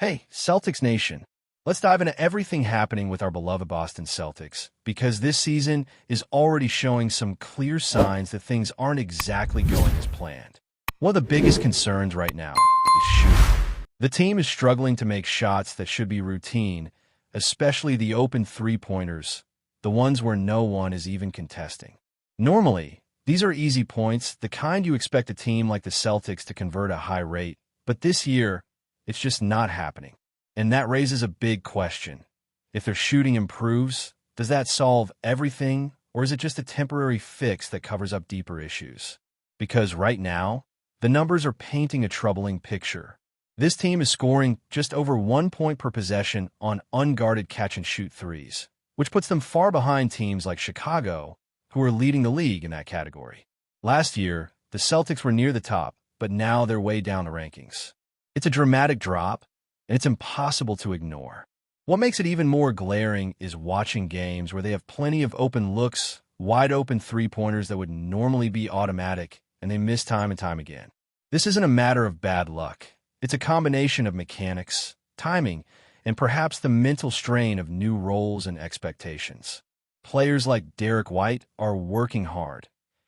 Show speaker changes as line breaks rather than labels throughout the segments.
Hey, Celtics Nation. Let's dive into everything happening with our beloved Boston Celtics, because this season is already showing some clear signs that things aren't exactly going as planned. One of the biggest concerns right now is shooting. The team is struggling to make shots that should be routine, especially the open three-pointers, the ones where no one is even contesting. Normally, these are easy points, the kind you expect a team like the Celtics to convert at a high rate, but this year, it's just not happening. And that raises a big question. If their shooting improves, does that solve everything, or is it just a temporary fix that covers up deeper issues? Because right now, the numbers are painting a troubling picture. This team is scoring just over 1 point per possession on unguarded catch-and-shoot threes, which puts them far behind teams like Chicago, who are leading the league in that category. Last year, the Celtics were near the top, but now they're way down the rankings. It's a dramatic drop, and it's impossible to ignore. What makes it even more glaring is watching games where they have plenty of open looks, wide-open three-pointers that would normally be automatic, and they miss time and time again. This isn't a matter of bad luck. It's a combination of mechanics, timing, and perhaps the mental strain of new roles and expectations. Players like Derek White are working hard,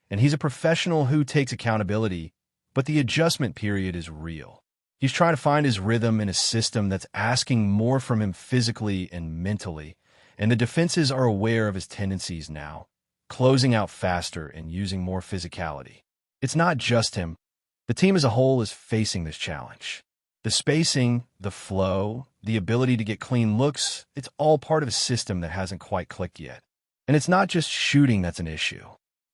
and he's a professional who takes accountability, but the adjustment period is real. He's trying to find his rhythm in a system that's asking more from him physically and mentally, and the defenses are aware of his tendencies now, closing out faster and using more physicality. It's not just him. The team as a whole is facing this challenge. The spacing, the flow, the ability to get clean looks, it's all part of a system that hasn't quite clicked yet. And it's not just shooting that's an issue.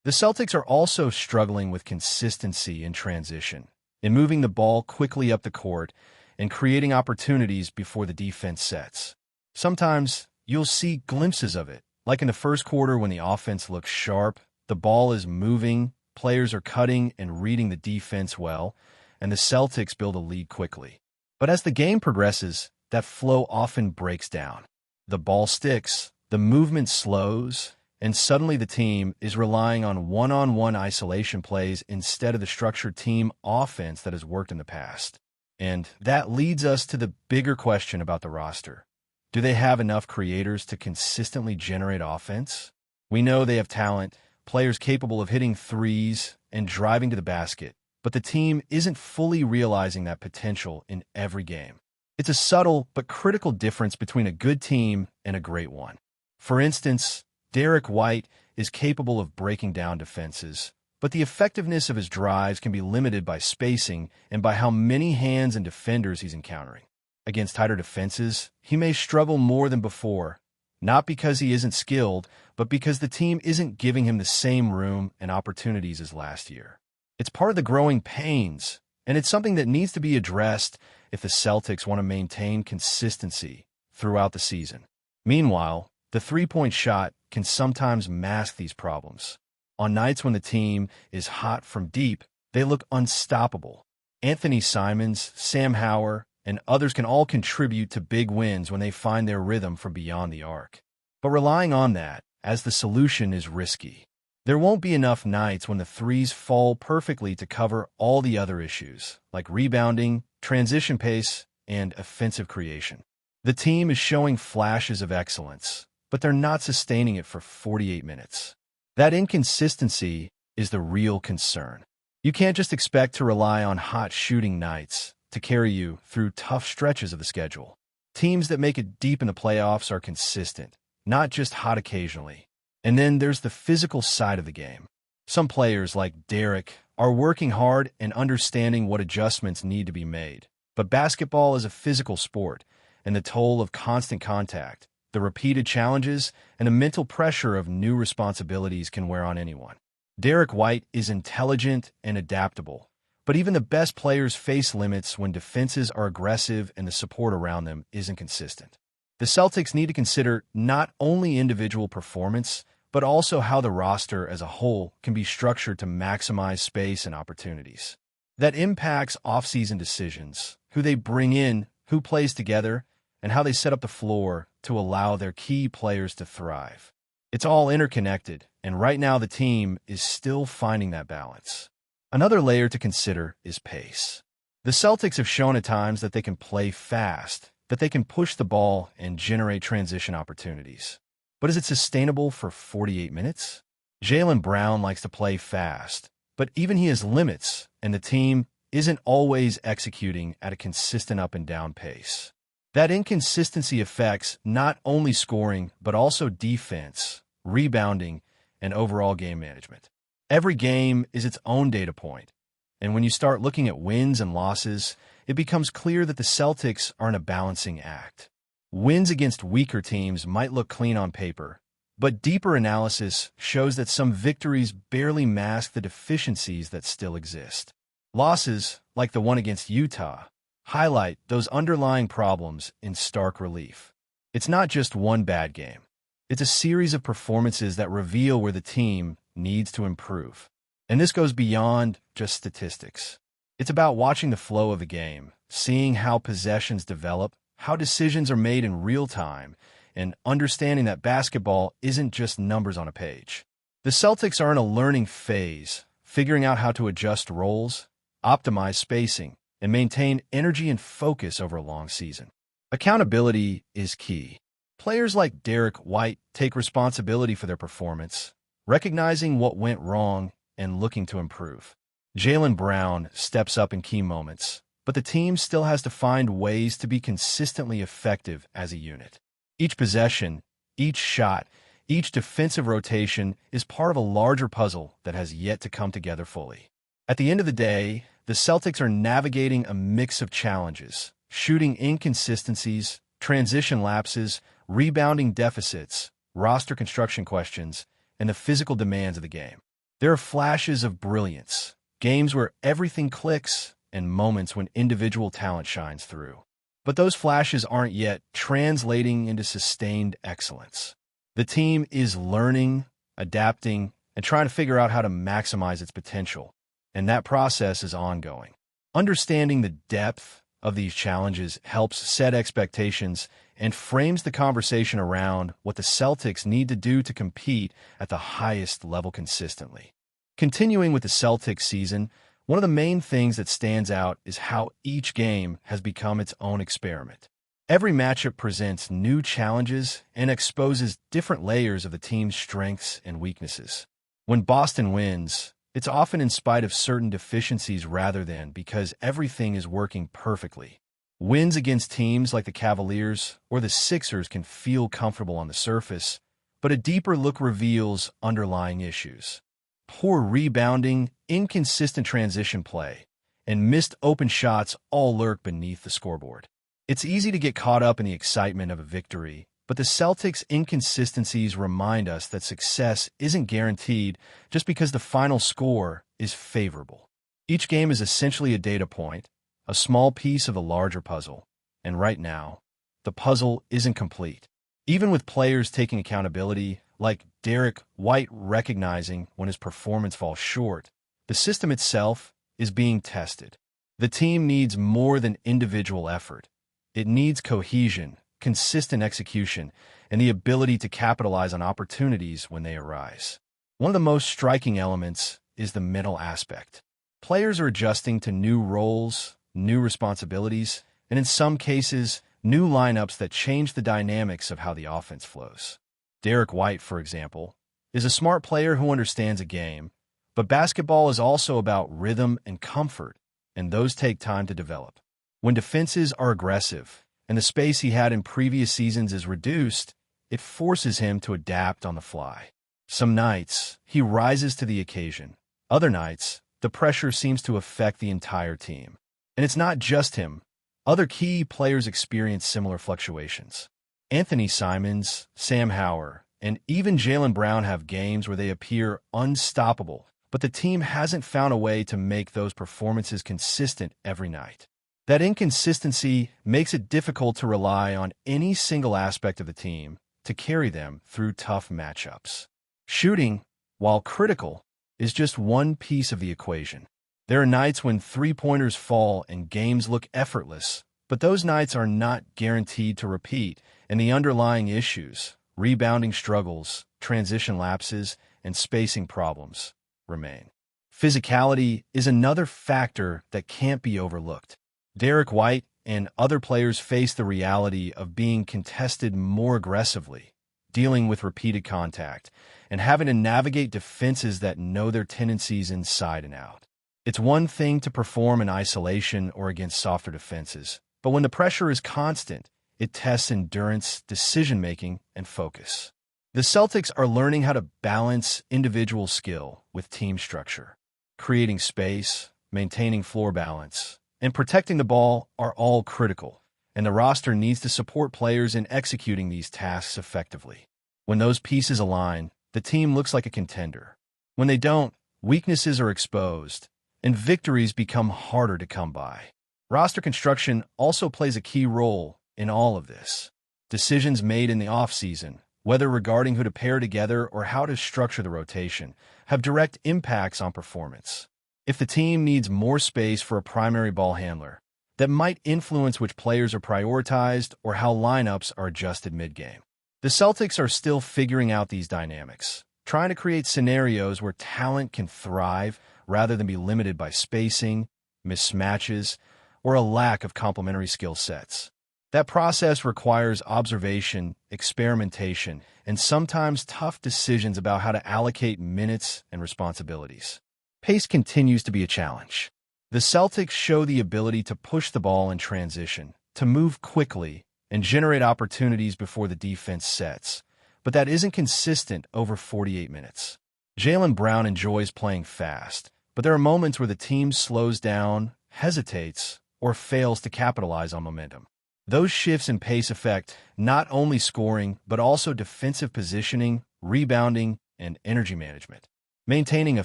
The Celtics are also struggling with consistency in transition, in moving the ball quickly up the court and creating opportunities before the defense sets. Sometimes you'll see glimpses of it, like in the first quarter when the offense looks sharp, the ball is moving, players are cutting and reading the defense well, and the Celtics build a lead quickly. But as the game progresses, that flow often breaks down. The ball sticks, the movement slows, and suddenly the team is relying on one-on-one isolation plays instead of the structured team offense that has worked in the past. And that leads us to the bigger question about the roster. Do they have enough creators to consistently generate offense? We know they have talent, players capable of hitting threes and driving to the basket, but the team isn't fully realizing that potential in every game. It's a subtle but critical difference between a good team and a great one. For instance, Derek White is capable of breaking down defenses, but the effectiveness of his drives can be limited by spacing and by how many hands and defenders he's encountering. Against tighter defenses, he may struggle more than before, not because he isn't skilled, but because the team isn't giving him the same room and opportunities as last year. It's part of the growing pains, and it's something that needs to be addressed if the Celtics want to maintain consistency throughout the season. Meanwhile, the three-point shot can sometimes mask these problems. On nights when the team is hot from deep, they look unstoppable. Anthony Simons, Sam Howard, and others can all contribute to big wins when they find their rhythm from beyond the arc. But relying on that as the solution is risky. There won't be enough nights when the threes fall perfectly to cover all the other issues, like rebounding, transition pace, and offensive creation. The team is showing flashes of excellence, but they're not sustaining it for 48 minutes. That inconsistency is the real concern. You can't just expect to rely on hot shooting nights to carry you through tough stretches of the schedule. Teams that make it deep in the playoffs are consistent, not just hot occasionally. And then there's the physical side of the game. Some players, like Derek, are working hard and understanding what adjustments need to be made. But basketball is a physical sport, and the toll of constant contact, the repeated challenges, and the mental pressure of new responsibilities can wear on anyone. Derek White is intelligent and adaptable, but even the best players face limits when defenses are aggressive and the support around them isn't consistent. The Celtics need to consider not only individual performance, but also how the roster as a whole can be structured to maximize space and opportunities. That impacts offseason decisions, who they bring in, who plays together, and how they set up the floor to allow their key players to thrive. It's all interconnected, and right now the team is still finding that balance. Another layer to consider is pace. The Celtics have shown at times that they can play fast, that they can push the ball and generate transition opportunities. But is it sustainable for 48 minutes? JAYLEN Brown likes to play fast, but even he has limits, and the team isn't always executing at a consistent up-and-down pace. That inconsistency affects not only scoring, but also defense, rebounding, and overall game management. Every game is its own data point, and when you start looking at wins and losses, it becomes clear that the Celtics are in a balancing act. Wins against weaker teams might look clean on paper, but deeper analysis shows that some victories barely mask the deficiencies that still exist. Losses, like the one against Utah, highlight those underlying problems in stark relief. It's not just one bad game. It's a series of performances that reveal where the team needs to improve. And this goes beyond just statistics. It's about watching the flow of the game, seeing how possessions develop, how decisions are made in real time, and understanding that basketball isn't just numbers on a page. The Celtics are in a learning phase, figuring out how to adjust roles, optimize spacing, and maintain energy and focus over a long season. Accountability is key. Players like Derek White take responsibility for their performance, recognizing what went wrong and looking to improve. JAYLEN Brown steps up in key moments, but the team still has to find ways to be consistently effective as a unit. Each possession, each shot, each defensive rotation is part of a larger puzzle that has yet to come together fully. At the end of the day, the Celtics are navigating a mix of challenges, shooting inconsistencies, transition lapses, rebounding deficits, roster construction questions, and the physical demands of the game. There are flashes of brilliance, games where everything clicks, and moments when individual talent shines through. But those flashes aren't yet translating into sustained excellence. The team is learning, adapting, and trying to figure out how to maximize its potential, and that process is ongoing. Understanding the depth of these challenges helps set expectations and frames the conversation around what the Celtics need to do to compete at the highest level consistently. Continuing with the Celtics season, one of the main things that stands out is how each game has become its own experiment. Every matchup presents new challenges and exposes different layers of the team's strengths and weaknesses. When Boston wins, it's often in spite of certain deficiencies rather than because everything is working perfectly. Wins against teams like the Cavaliers or the Sixers can feel comfortable on the surface, but a deeper look reveals underlying issues. Poor rebounding, inconsistent transition play, and missed open shots all lurk beneath the scoreboard. It's easy to get caught up in the excitement of a victory, but the Celtics' inconsistencies remind us that success isn't guaranteed just because the final score is favorable. Each game is essentially a data point, a small piece of a larger puzzle, and right now, the puzzle isn't complete. Even with players taking accountability, like Derek White recognizing when his performance falls short, the system itself is being tested. The team needs more than individual effort. It needs cohesion, consistent execution, and the ability to capitalize on opportunities when they arise. One of the most striking elements is the mental aspect. Players are adjusting to new roles, new responsibilities, and in some cases, new lineups that change the dynamics of how the offense flows. Derek White, for example, is a smart player who understands a game, but basketball is also about rhythm and comfort, and those take time to develop. When defenses are aggressive, and the space he had in previous seasons is reduced, it forces him to adapt on the fly. Some nights, he rises to the occasion. Other nights, the pressure seems to affect the entire team. And it's not just him. Other key players experience similar fluctuations. Anthony Simons, Sam Howard, and even JAYLEN Brown have games where they appear unstoppable, but the team hasn't found a way to make those performances consistent every night. That inconsistency makes it difficult to rely on any single aspect of the team to carry them through tough matchups. Shooting, while critical, is just one piece of the equation. There are nights when three-pointers fall and games look effortless, but those nights are not guaranteed to repeat, and the underlying issues, rebounding struggles, transition lapses, and spacing problems, remain. Physicality is another factor that can't be overlooked. Derek White and other players face the reality of being contested more aggressively, dealing with repeated contact, and having to navigate defenses that know their tendencies inside and out. It's one thing to perform in isolation or against softer defenses, but when the pressure is constant, it tests endurance, decision-making, and focus. The Celtics are learning how to balance individual skill with team structure. Creating space, maintaining floor balance, and protecting the ball are all critical, and the roster needs to support players in executing these tasks effectively. When those pieces align, the team looks like a contender. When they don't, weaknesses are exposed, and victories become harder to come by. Roster construction also plays a key role in all of this. Decisions made in the offseason, whether regarding who to pair together or how to structure the rotation, have direct impacts on performance. If the team needs more space for a primary ball handler, that might influence which players are prioritized or how lineups are adjusted mid-game. The Celtics are still figuring out these dynamics, trying to create scenarios where talent can thrive rather than be limited by spacing, mismatches, or a lack of complementary skill sets. That process requires observation, experimentation, and sometimes tough decisions about how to allocate minutes and responsibilities. Pace continues to be a challenge. The Celtics show the ability to push the ball in transition, to move quickly, and generate opportunities before the defense sets, but that isn't consistent over 48 minutes. JAYLEN Brown enjoys playing fast, but there are moments where the team slows down, hesitates, or fails to capitalize on momentum. Those shifts in pace affect not only scoring, but also defensive positioning, rebounding, and energy management. Maintaining a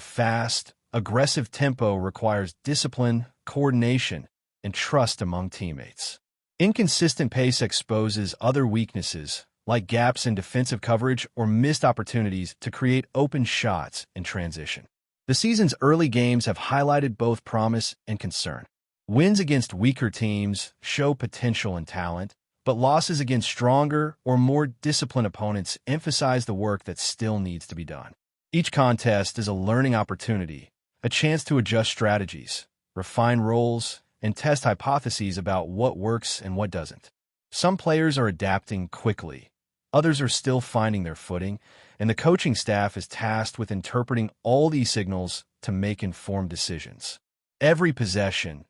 fast, aggressive tempo requires discipline, coordination, and trust among teammates. Inconsistent pace exposes other weaknesses, like gaps in defensive coverage or missed opportunities to create open shots in transition. The season's early games have highlighted both promise and concern. Wins against weaker teams show potential and talent, but losses against stronger or more disciplined opponents emphasize the work that still needs to be done. Each contest is a learning opportunity, a chance to adjust strategies, refine roles, and test hypotheses about what works and what doesn't. Some players are adapting quickly, others are still finding their footing, and the coaching staff is tasked with interpreting all these signals to make informed decisions. Every possession,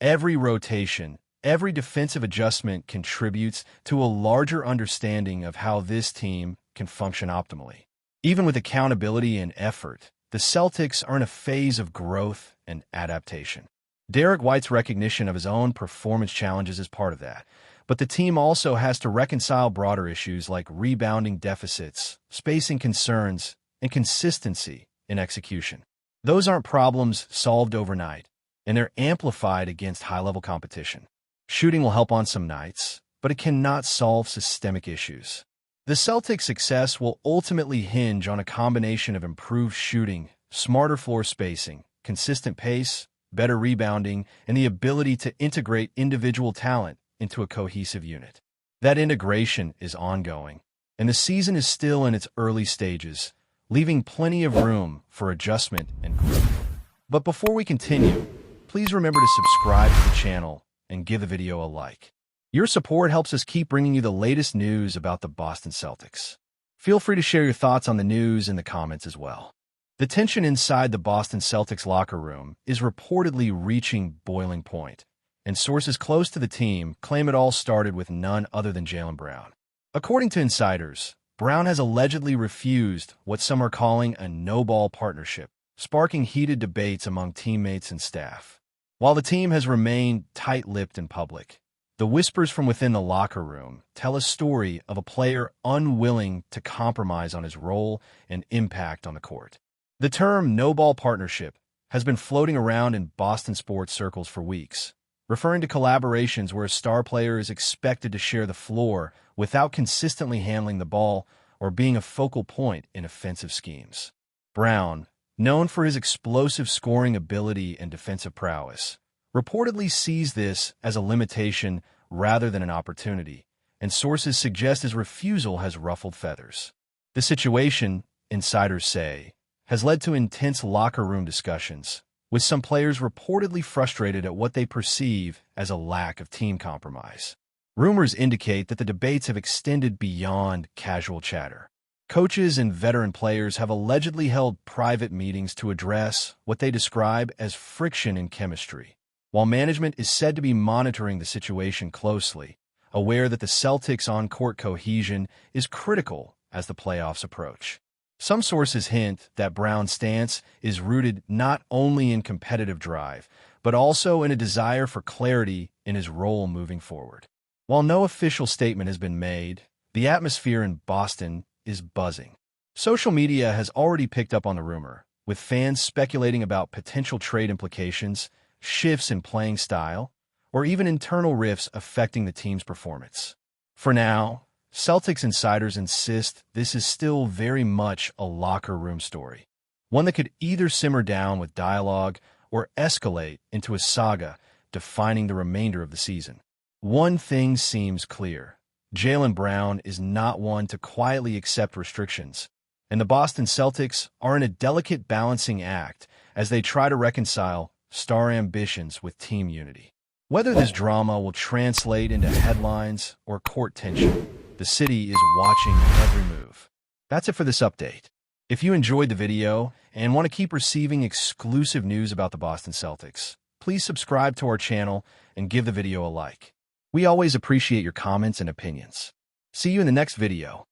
every rotation, every defensive adjustment contributes to a larger understanding of how this team can function optimally. Even with accountability and effort, the Celtics are in a phase of growth and adaptation. Derek White's recognition of his own performance challenges is part of that, but the team also has to reconcile broader issues like rebounding deficits, spacing concerns, and consistency in execution. Those aren't problems solved overnight, and they're amplified against high-level competition. Shooting will help on some nights, but it cannot solve systemic issues. The Celtics' success will ultimately hinge on a combination of improved shooting, smarter floor spacing, consistent pace, better rebounding, and the ability to integrate individual talent into a cohesive unit. That integration is ongoing, and the season is still in its early stages, leaving plenty of room for adjustment and growth. But before we continue, please remember to subscribe to the channel and give the video a like. Your support helps us keep bringing you the latest news about the Boston Celtics. Feel free to share your thoughts on the news in the comments as well. The tension inside the Boston Celtics locker room is reportedly reaching boiling point, and sources close to the team claim it all started with none other than JAYLEN Brown. According to insiders, Brown has allegedly refused what some are calling a no-ball partnership, sparking heated debates among teammates and staff. While the team has remained tight-lipped in public, the whispers from within the locker room tell a story of a player unwilling to compromise on his role and impact on the court. The term no-ball partnership has been floating around in Boston sports circles for weeks, referring to collaborations where a star player is expected to share the floor without consistently handling the ball or being a focal point in offensive schemes. Brown, known for his explosive scoring ability and defensive prowess, reportedly sees this as a limitation rather than an opportunity, and sources suggest his refusal has ruffled feathers. The situation, insiders say, has led to intense locker room discussions, with some players reportedly frustrated at what they perceive as a lack of team compromise. Rumors indicate that the debates have extended beyond casual chatter. Coaches and veteran players have allegedly held private meetings to address what they describe as friction in chemistry, while management is said to be monitoring the situation closely, aware that the Celtics' on-court cohesion is critical as the playoffs approach. Some sources hint that Brown's stance is rooted not only in competitive drive, but also in a desire for clarity in his role moving forward. While no official statement has been made, the atmosphere in Boston is buzzing. Social media has already picked up on the rumor, with fans speculating about potential trade implications, shifts in playing style, or even internal rifts affecting the team's performance. For now, Celtics insiders insist this is still very much a locker room story, one that could either simmer down with dialogue or escalate into a saga defining the remainder of the season. One thing seems clear: JAYLEN BROWN is not one to quietly accept restrictions, and the Boston Celtics are in a delicate balancing act as they try to reconcile star ambitions with team unity. Whether this drama will translate into headlines or court tension, the city is watching every move. That's it for this update. If you enjoyed the video and want to keep receiving exclusive news about the Boston Celtics, please subscribe to our channel and give the video a like. We always appreciate your comments and opinions. See you in the next video.